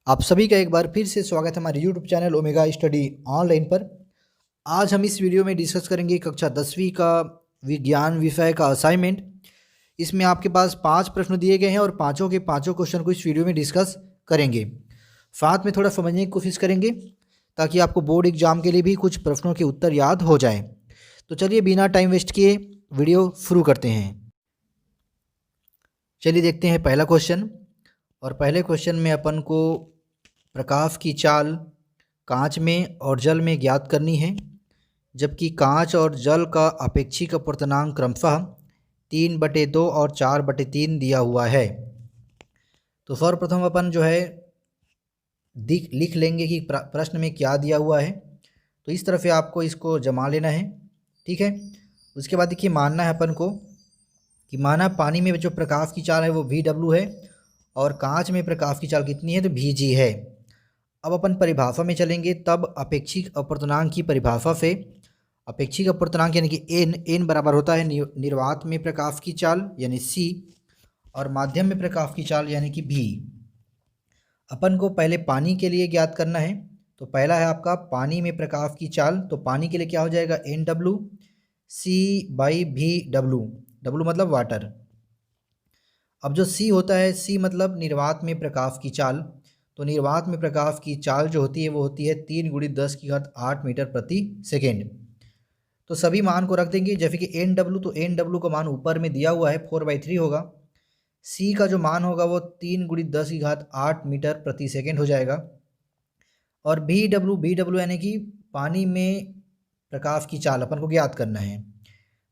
आप सभी का एक बार फिर से स्वागत है हमारे YouTube channel omega study online पर। आज हम इस वीडियो में डिस्कस करेंगे कक्षा 10वीं का विज्ञान विषय का असाइनमेंट। इसमें आपके पास 5 प्रश्न दिए गए हैं और पाँचों के पाँचों क्वेश्चन को इस वीडियो में डिस्कस करेंगे। साथ में थोड़ा समझने की कोशिश करेंगे ताकि आपको बोर्ड एग्जाम के लिए भी कुछ प्रश्नों के उत्तर याद हो जाए। तो चलिए बिना टाइम वेस्ट किए वीडियो शुरू करते हैं। चलिए देखते हैं पहला क्वेश्चन। और पहले क्वेश्चन में अपन को प्रकाश की चाल कांच में और जल में ज्ञात करनी है, जबकि कांच और जल का अपेक्षिक अपवर्तनांक क्रमशः 3/2 और 4/3 दिया हुआ है। तो सर्वप्रथम अपन जो है लिख लेंगे कि प्रश्न में क्या दिया हुआ है। तो इस तरह से आपको इसको जमा लेना है, ठीक है। उसके बाद देखिए मानना है अपन को कि माना पानी में जो प्रकाश की चाल है वो VW है और कांच में प्रकाश की चाल कितनी है तो VG है। अब अपन परिभाषा में चलेंगे, तब अपेक्षिक अपवर्तनांक की परिभाषा से अपेक्षिक अपवर्तनांक यानी कि n बराबर होता है निर्वात में प्रकाश की चाल यानी C और माध्यम में प्रकाश की चाल यानी कि V। अपन को पहले पानी के लिए ज्ञात करना है। तो पहला है आपका पानी में प्रकाश की चाल। तो पानी के लिए क्या हो जाएगा NW C/VW, W मतलब वाटर। अब जो C होता है, C मतलब निर्वात में प्रकाश की चाल। तो निर्वात में प्रकाश की चाल जो होती है वो होती है 3 × 10⁸ मीटर प्रति सेकेंड। तो सभी मान को रख देंगे, जैसे कि NW, तो NW का मान ऊपर में दिया हुआ है 4/3 होगा। C का जो मान होगा वो 3 × 10⁸ मीटर प्रति सेकेंड हो जाएगा। और VW यानी कि पानी में प्रकाश की चाल अपन को ज्ञात करना है।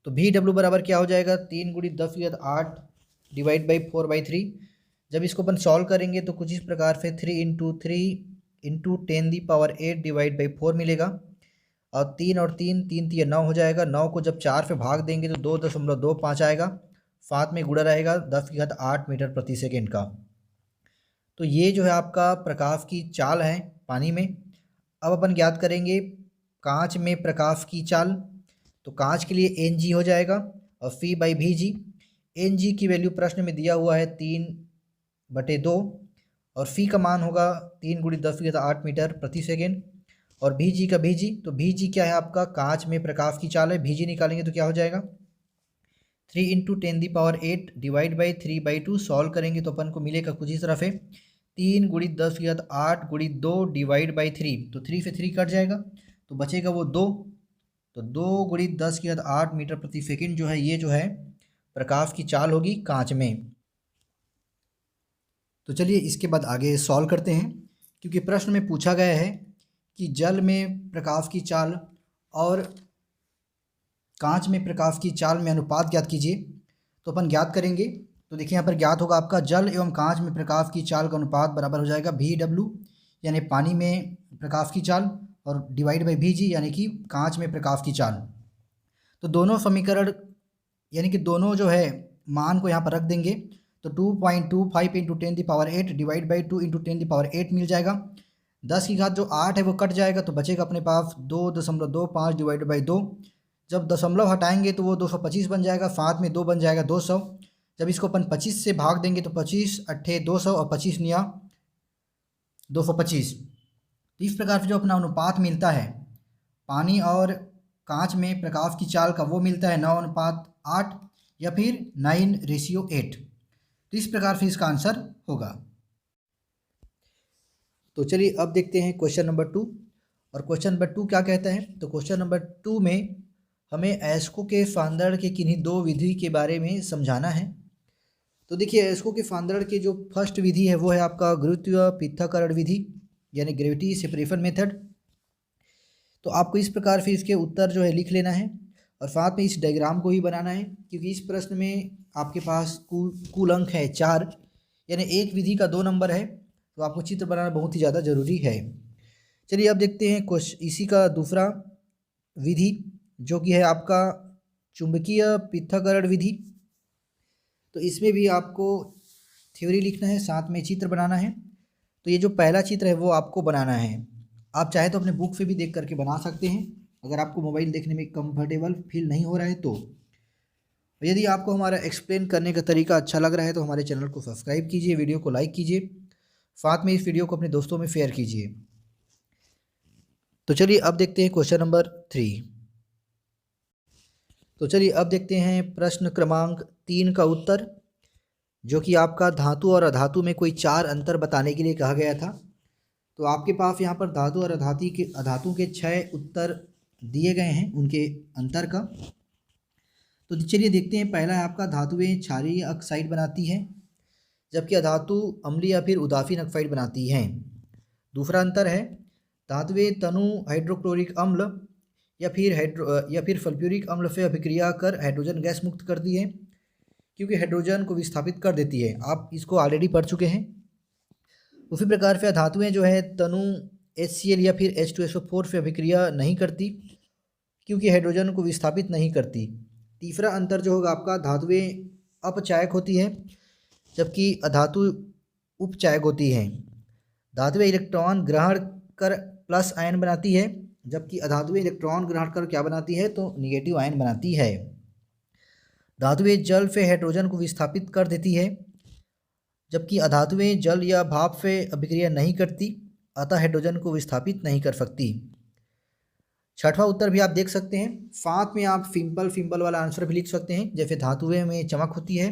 तो VW बराबर क्या हो जाएगा 3 × 10⁸ डिवाइड बाई 4/3। जब इसको अपन सॉल्व करेंगे तो कुछ इस प्रकार से 3 × 3 × 10⁸ डिवाइड बाई 4 मिलेगा। और 3 और 3 3 9 हो जाएगा। 9 को जब 4 से भाग देंगे तो 2.25 आएगा। साथ में गुणा रहेगा 10⁸ मीटर प्रति सेकेंड का। तो ये जो है आपका प्रकाश की चाल है पानी में। अब अपन ज्ञात करेंगे कांच में प्रकाश की चाल। तो कांच के लिए Ng हो जाएगा और C/VG। Ng की वैल्यू प्रश्न में दिया हुआ है 3/2 और फी का मान होगा 3 × 10⁸ मीटर प्रति सेकेंड। और VG का VG, तो VG क्या है आपका कांच में प्रकाश की चाल है। VG निकालेंगे तो क्या हो जाएगा 3 × 10⁸ डिवाइड बाई 3/2। सॉल्व करेंगे तो अपन को मिलेगा कुछ इस तरह से 3 × 10⁸ × 2 डिवाइड बाई 3। तो 3 से 3 कट जाएगा तो बचेगा वो 2। तो 2 × 10⁸ मीटर प्रति सेकेंड जो है ये जो है प्रकाश की चाल होगी कांच में। तो चलिए इसके बाद आगे सॉल्व करते हैं, क्योंकि प्रश्न में पूछा गया है कि जल में प्रकाश की चाल और कांच में प्रकाश की चाल में अनुपात ज्ञात कीजिए। तो अपन ज्ञात करेंगे तो देखिए यहाँ पर ज्ञात होगा आपका जल एवं कांच में प्रकाश की चाल का अनुपात बराबर हो जाएगा VW यानी पानी में प्रकाश की चाल और डिवाइड बाई VG यानी कि कांच में प्रकाश की चाल। तो दोनों समीकरण यानी कि दोनों जो है मान को यहाँ पर रख देंगे। तो 2.25 × 10⁸ डिवाइड बाई 2 × 10⁸ मिल जाएगा। 10 की घात जो 8 है वो कट जाएगा तो बचेगा अपने पास 2.25 डिवाइड बाई 2। जब दशमलव हटाएंगे तो वो 225 बन जाएगा, साथ में 2 बन जाएगा 200। जब इसको अपन 25 से भाग देंगे तो 25 × 200 और 25 × 225। तो इस प्रकार से जो अपना अनुपात मिलता है पानी और कांच में प्रकाश की चाल का वो मिलता है 9:8 या फिर 9:8। तो इस प्रकार से इसका आंसर होगा। तो चलिए अब देखते हैं क्वेश्चन नंबर 2। और क्वेश्चन नंबर 2 क्या कहता है। तो क्वेश्चन नंबर 2 में हमें एस्को के सांद्रण के किन्हीं 2 विधि के बारे में समझाना है। तो देखिए एस्को के सांद्रण की जो फर्स्ट विधि है वो है आपका गुरुत्वीय पृथक्करण विधि यानी ग्रेविटी सेपरेशन मेथड। तो आपको इस प्रकार से इसके उत्तर जो है लिख लेना है और साथ में इस डायग्राम को भी बनाना है, क्योंकि इस प्रश्न में आपके पास कुल अंक है 4 यानी एक विधि का 2 नंबर है। तो आपको चित्र बनाना बहुत ही ज़्यादा ज़रूरी है। चलिए अब देखते हैं इसी का दूसरा विधि जो कि है आपका चुंबकीय पृथक्करण विधि। तो इसमें भी आपको थ्योरी लिखना है, साथ में चित्र बनाना है। तो ये जो पहला चित्र है वो आपको बनाना है। आप चाहे तो अपने बुक से भी देख करके बना सकते हैं, अगर आपको मोबाइल देखने में कंफर्टेबल फील नहीं हो रहा है तो। यदि आपको हमारा एक्सप्लेन करने का तरीका अच्छा लग रहा है तो हमारे चैनल को सब्सक्राइब कीजिए, वीडियो को लाइक कीजिए, साथ में इस वीडियो को अपने दोस्तों में शेयर कीजिए। तो चलिए अब देखते हैं क्वेश्चन नंबर 3। तो चलिए अब देखते हैं प्रश्न क्रमांक 3 का उत्तर, जो कि आपका धातु और अधातु में कोई 4 अंतर बताने के लिए कहा गया था। तो आपके पास यहाँ पर धातु और अधातु के 6 उत्तर दिए गए हैं उनके अंतर का। तो चलिए देखते हैं। पहला है आपका धातुएं क्षारीय ऑक्साइड बनाती हैं, जबकि अधातु अम्लीय या फिर उदासीन ऑक्साइड बनाती हैं। दूसरा अंतर है धातुएं तनु हाइड्रोक्लोरिक अम्ल या फिर सल्फ्यूरिक अम्ल से अभिक्रिया कर हाइड्रोजन गैस मुक्त करती है, क्योंकि हाइड्रोजन को विस्थापित कर देती है। आप इसको ऑलरेडी पढ़ चुके हैं। उसी प्रकार से धातुएं जो है तनु HCl या फिर H2SO4 से अभिक्रिया नहीं करती, क्योंकि हाइड्रोजन को विस्थापित नहीं करती। तीसरा अंतर जो होगा आपका, धातुएं अपचायक होती है जबकि अधातु उपचायक होती हैं। धातुएं इलेक्ट्रॉन ग्रहण कर प्लस आयन बनाती है, जबकि अधातुएं इलेक्ट्रॉन ग्रहण कर क्या बनाती है, तो निगेटिव आयन बनाती है। धातुएं जल से हाइड्रोजन को विस्थापित कर देती है, जबकि अधातुएं जल या भाप से अभिक्रिया नहीं करती, अतः हाइड्रोजन को विस्थापित नहीं कर सकती। छठवां उत्तर भी आप देख सकते हैं। साथ में आप सिंपल वाला आंसर भी लिख सकते हैं, जैसे धातुएं में चमक होती है,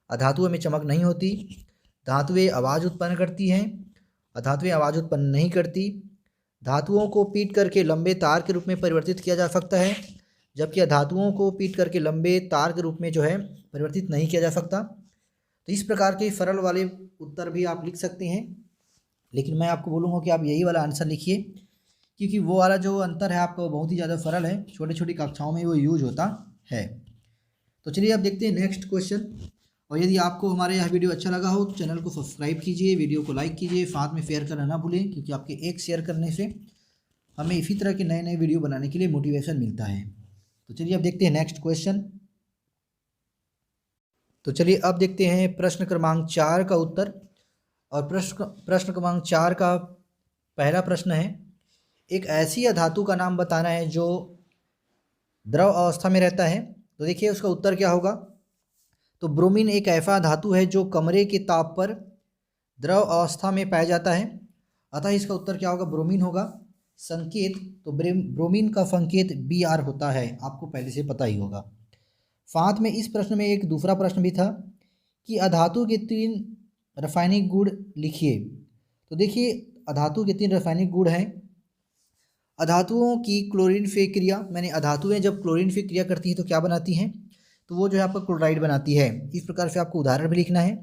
अधातुओं में चमक नहीं होती। धातुएं आवाज़ उत्पन्न करती हैं, अधातुएं आवाज़ उत्पन्न नहीं करती। धातुओं को पीट करके लंबे तार के रूप में परिवर्तित किया जा सकता है, जबकि अधातुओं को पीट करके लंबे तार के रूप में जो है परिवर्तित नहीं किया जा सकता। तो इस प्रकार के सरल वाले उत्तर भी आप लिख सकते हैं, लेकिन मैं आपको बोलूँगा कि आप यही वाला आंसर लिखिए, क्योंकि वो वाला जो अंतर है आपको बहुत ही ज़्यादा सरल है, छोटी छोटी कक्षाओं में वो यूज होता है। तो चलिए अब देखते हैं नेक्स्ट क्वेश्चन। और यदि आपको हमारा यह वीडियो अच्छा लगा हो तो चैनल को सब्सक्राइब कीजिए, वीडियो को लाइक कीजिए, साथ में शेयर करना ना भूलें, क्योंकि आपके एक शेयर करने से हमें इसी तरह के नए नए वीडियो बनाने के लिए मोटिवेशन मिलता है। तो चलिए अब देखते हैं नेक्स्ट क्वेश्चन। तो चलिए अब देखते हैं प्रश्न क्रमांक 4 का उत्तर। और प्रश्न क्रमांक 4 का पहला प्रश्न है, एक ऐसी अधातु का नाम बताना है जो द्रव अवस्था में रहता है। तो देखिए उसका उत्तर क्या होगा। तो ब्रोमीन एक ऐसा धातु है जो कमरे के ताप पर द्रव अवस्था में पाया जाता है, अतः इसका उत्तर क्या होगा, ब्रोमीन होगा। संकेत, तो ब्रोमीन का संकेत Br होता है, आपको पहले से पता ही होगा। साथ में इस प्रश्न में एक दूसरा प्रश्न भी था कि अधातु के 3 रासायनिक गुण लिखिए। तो देखिए अधातु के 3 रासायनिक गुण हैं। अधातुओं की क्लोरीन से क्रिया, मैंने अधातुएं जब क्लोरीन से क्रिया करती हैं तो क्या बनाती हैं, तो वो जो है आपका क्लोराइड बनाती है। इस प्रकार से आपको उदाहरण भी लिखना है।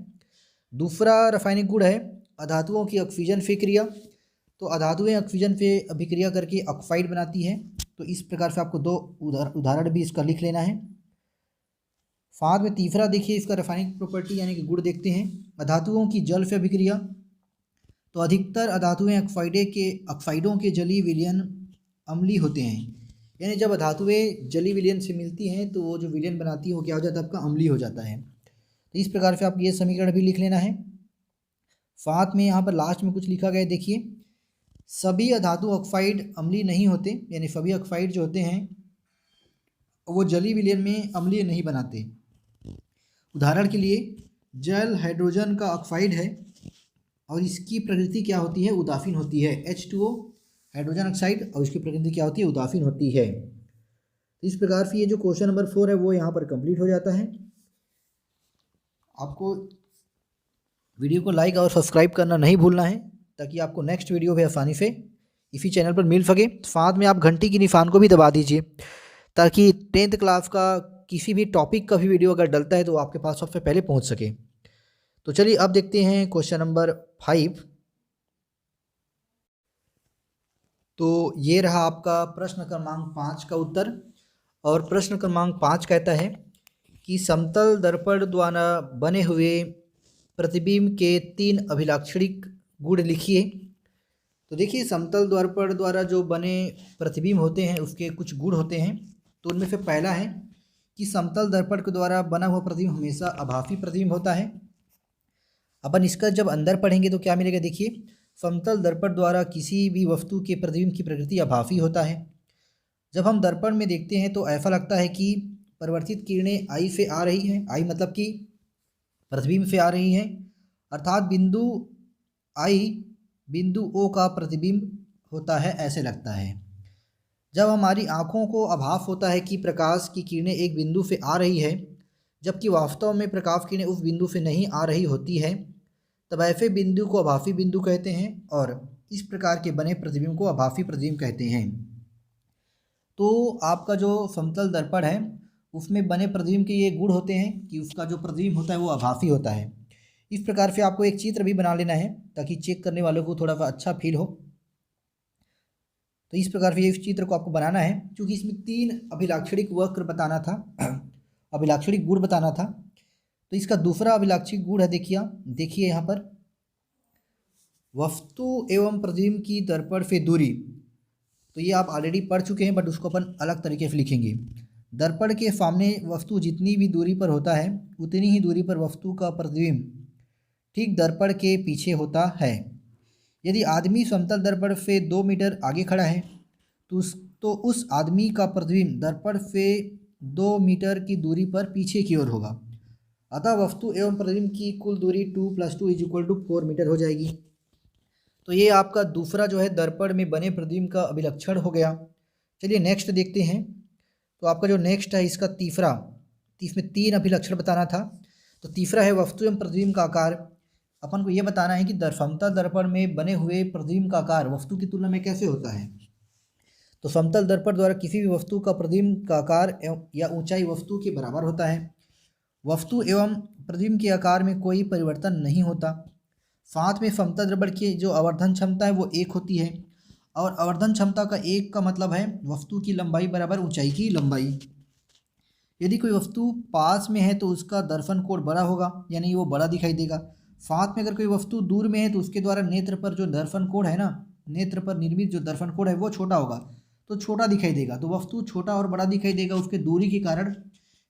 दूसरा रासायनिक गुण है अधातुओं की ऑक्सीजन से क्रिया, तो अधातुएं ऑक्सीजन से अभिक्रिया करके ऑक्साइड बनाती है। तो इस प्रकार से आपको 2 उदाहरण भी इसका लिख लेना है। साथ में तीसरा देखिए इसका रासायनिक प्रॉपर्टी यानी कि गुण देखते हैं। अधातुओं की जल से अभिक्रिया, तो अधिकतर अधातुएं ऑक्साइडों के जलीय विलयन अम्लीय होते हैं, यानी जब धातुएं जलीय विलयन से मिलती हैं तो वो जो विलयन बनाती है वो क्या हो जाता है, आपका अम्लीय हो जाता है। तो इस प्रकार से आपको ये समीकरण भी लिख लेना है। साथ में यहाँ पर लास्ट में कुछ लिखा गया, देखिए सभी अधातु ऑक्साइड अम्लीय नहीं होते, यानी सभी ऑक्साइड जो होते हैं वो जलीय विलयन में अम्लीय नहीं बनाते। उदाहरण के लिए जल हाइड्रोजन का ऑक्साइड है और इसकी प्रकृति क्या होती है, उदासीन होती है। H2O हाइड्रोजन ऑक्साइड, और इसकी प्रकृति क्या होती है, उदासीन होती है। तो इस प्रकार से ये जो क्वेश्चन नंबर 4 है वो यहाँ पर कंप्लीट हो जाता है। आपको वीडियो को लाइक और सब्सक्राइब करना नहीं भूलना है, ताकि आपको नेक्स्ट वीडियो भी आसानी से इसी चैनल पर मिल सके। साथ में आप घंटी की निशान को भी दबा दीजिए, ताकि 10th क्लास का किसी भी टॉपिक का भी वीडियो अगर डलता है तो आपके पास सबसे पहले पहुँच सके। तो चलिए अब देखते हैं क्वेश्चन नंबर 5। तो ये रहा आपका प्रश्न क्रमांक 5 का उत्तर। और प्रश्न क्रमांक 5 कहता है कि समतल दर्पण द्वारा बने हुए प्रतिबिंब के 3 अभिलाक्षणिक गुण लिखिए। तो देखिए समतल दर्पण द्वारा जो बने प्रतिबिंब होते हैं उसके कुछ गुण होते हैं। तो उनमें से पहला है कि समतल दर्पण के द्वारा बना हुआ प्रतिबिंब हमेशा आभासी प्रतिबिंब होता है। अपन इसका जब अंदर पढ़ेंगे तो क्या मिलेगा, देखिए समतल दर्पण द्वारा किसी भी वस्तु के प्रतिबिंब की प्रकृति आभासी होता है। जब हम दर्पण में देखते हैं तो ऐसा लगता है कि परिवर्तित किरणें आई से आ रही हैं, आई मतलब कि प्रतिबिंब से आ रही हैं, अर्थात बिंदु आई बिंदु ओ का प्रतिबिंब होता है ऐसे लगता है। जब हमारी आँखों को आभास होता है कि प्रकाश की किरणें एक बिंदु से आ रही है, जबकि वास्तव में प्रकाश किरणें उस बिंदु से नहीं आ रही होती है, तब ऐसे बिंदु को आभासी बिंदु कहते हैं और इस प्रकार के बने प्रतिबिंब को आभासी प्रतिबिंब कहते हैं। तो आपका जो समतल दर्पण है उसमें बने प्रतिबिंब के ये गुण होते हैं कि उसका जो प्रतिबिंब होता है वो आभासी होता है। इस प्रकार से आपको एक चित्र भी बना लेना है ताकि चेक करने वालों को थोड़ा सा अच्छा फील हो। तो इस प्रकार से इस चित्र को आपको बनाना है, क्योंकि इसमें 3 अभिलाक्षणिक वक्र बताना था, अभिलाक्षणिक गुण बताना था। तो इसका दूसरा अभिलाक्षणिक गुण है, देखिए यहाँ पर वस्तु एवं प्रतिबिंब की दर्पण से दूरी। तो ये आप ऑलरेडी पढ़ चुके हैं, बट उसको अपन अलग तरीके से लिखेंगे। दर्पण के सामने वस्तु जितनी भी दूरी पर होता है उतनी ही दूरी पर वस्तु का प्रतिबिंब ठीक दर्पण के पीछे होता है। यदि आदमी समतल दर्पण से 2 मीटर आगे खड़ा है तो उस आदमी का प्रतिबिंब दर्पण से 2 मीटर की दूरी पर पीछे की ओर होगा। अतः वस्तु एवं प्रतिबिंब की कुल दूरी 2 + 2 = 4 मीटर हो जाएगी। तो ये आपका दूसरा जो है दर्पण में बने प्रतिबिंब का अभिलक्षण हो गया। चलिए नेक्स्ट देखते हैं। तो आपका जो नेक्स्ट है इसका तीसरा, इसमें 3 अभिलक्षण बताना था। तो तीसरा है वस्तु एवं प्रतिबिंब का आकार। अपन को ये बताना है कि समतल दर्पण में बने हुए प्रतिबिंब का आकार वस्तु की तुलना में कैसे होता है। तो समतल दर्पण द्वारा किसी भी वस्तु का प्रतिबिंब का आकार या ऊंचाई वस्तु के बराबर होता है। वस्तु एवं प्रतिबिंब के आकार में कोई परिवर्तन नहीं होता। साथ में समतल दर्पण की जो आवर्धन क्षमता है वो 1 होती है, और आवर्धन क्षमता का 1 का मतलब है वस्तु की लंबाई बराबर ऊंचाई की लंबाई। यदि कोई वस्तु पास में है तो उसका दर्पण कोण बड़ा होगा, यानी वो बड़ा दिखाई देगा। साथ में अगर कोई वस्तु दूर में है तो उसके द्वारा नेत्र पर जो दर्पण कोण है ना, नेत्र पर निर्मित जो दर्पण कोण है वो छोटा होगा, तो छोटा दिखाई देगा। तो वस्तु छोटा और बड़ा दिखाई देगा उसके दूरी के कारण,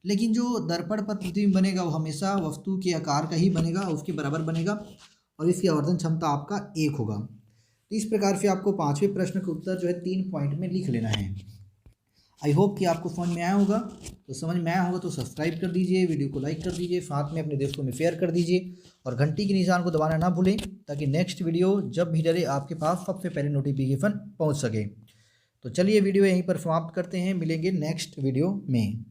लेकिन जो दर्पण पर प्रतिबिंब बनेगा वो हमेशा वस्तु के आकार का ही बनेगा, उसके बराबर बनेगा, और इसकी आवर्धन क्षमता आपका 1 होगा। तो इस प्रकार से आपको 5वें प्रश्न का उत्तर जो है 3 पॉइंट में लिख लेना है। आई होप कि आपको समझ में आया होगा। तो समझ में आया होगा तो सब्सक्राइब कर दीजिए, वीडियो को लाइक कर दीजिए, साथ में अपने दोस्तों में शेयर कर दीजिए, और घंटी के निशान को दबाना ना भूलें ताकि नेक्स्ट वीडियो जब भी डले आपके पास सबसे पहले नोटिफिकेशन पहुंच सके। तो चलिए वीडियो यहीं पर समाप्त करते हैं, मिलेंगे नेक्स्ट वीडियो में।